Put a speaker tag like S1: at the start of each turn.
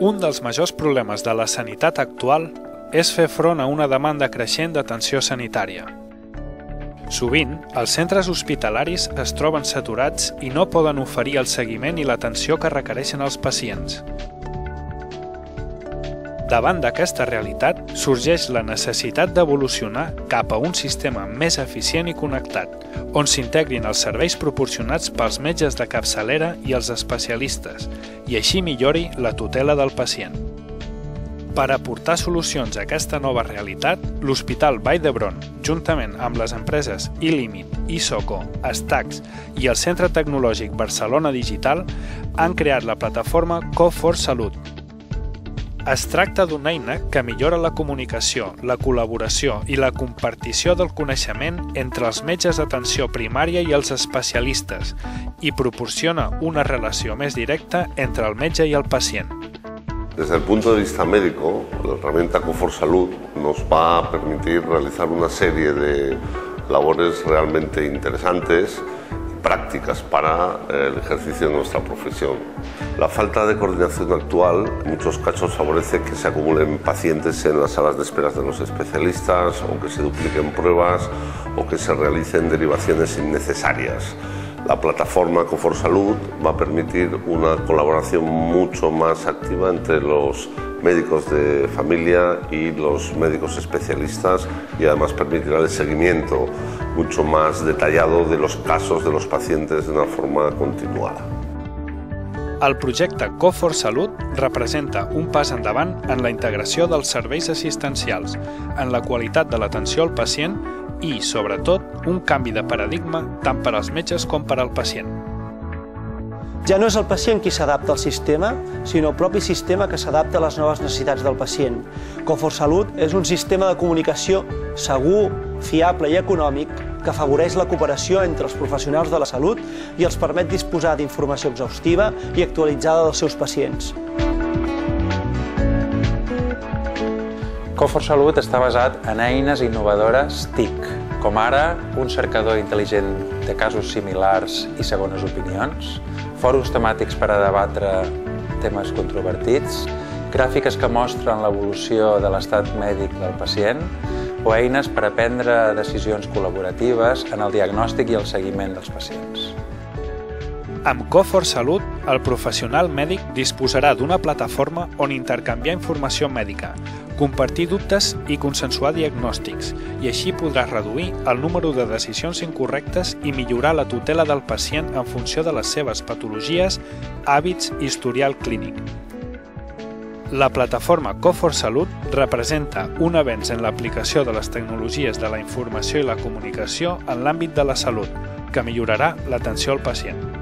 S1: Un dels majors problemes de la sanitat actual és fer front a una demanda creixent d'atenció sanitària. Sovint, els centres hospitalaris es troben saturats i no poden oferir el seguiment i l'atenció que requereixen els pacients. Davant d'aquesta realitat, sorgeix la necessitat d'evolucionar cap a un sistema més eficient i connectat, on s'integrin els serveis proporcionats pels metges de capçalera i els especialistes, i així millori la tutela del pacient. Per aportar solucions a aquesta nova realitat, l'Hospital Vall d'Hebron, juntament amb les empreses iLimit, Isoco, Stax i el Centre Tecnològic Barcelona Digital, han creat la plataforma Co4Salut. Es tracta d'una eina que millora la comunicació, la col·laboració i la compartició del coneixement entre els metges d'atenció primària i els especialistes i proporciona una relació més directa entre el metge i el pacient.
S2: Desde el punto de vista médico, la herramienta Co4Salud nos va a permitir realizar una serie de labores realmente interesantes y prácticas para el ejercicio de nuestra profesión. La falta de coordinación actual en muchos casos favorece que se acumulen pacientes en las salas de espera de los especialistas o que se dupliquen pruebas o que se realicen derivaciones innecesarias. La plataforma Co4Salud va a permitir una colaboración mucho más activa entre los médicos de familia y los médicos especialistas y además permitirá el seguimiento mucho más detallado de los casos de los pacientes de una forma continuada.
S1: El projecte Co4Salut representa un pas endavant en la integració dels serveis assistencials, en la qualitat de l'atenció al pacient i, sobretot, un canvi de paradigma tant per als metges com per al pacient.
S3: Ja no és el pacient qui s'adapta al sistema, sinó el propi sistema que s'adapta a les noves necessitats del pacient. Co4Salut és un sistema de comunicació segur, fiable i econòmic que afavoreix la cooperació entre els professionals de la salut i els permet disposar d'informació exhaustiva i actualitzada dels seus pacients.
S4: Co4Salut està basat en eines innovadores TIC, com ara un cercador intel·ligent de casos similars i segones opinions, fòrums temàtics per a debatre temes controvertits, gràfiques que mostren l'evolució de l'estat mèdic del pacient o eines per a prendre decisions col·laboratives en el diagnòstic i el seguiment dels pacients.
S1: Amb Co4Salut, el professional mèdic disposarà d'una plataforma on intercanviar informació mèdica, compartir dubtes i consensuar diagnòstics, i així podrà reduir el número de decisions incorrectes i millorar la tutela del pacient en funció de les seves patologies, hàbits i historial clínic. La plataforma Co4Salut representa un avenç en l'aplicació de les tecnologies de la informació i la comunicació en l'àmbit de la salut, que millorarà l'atenció al pacient.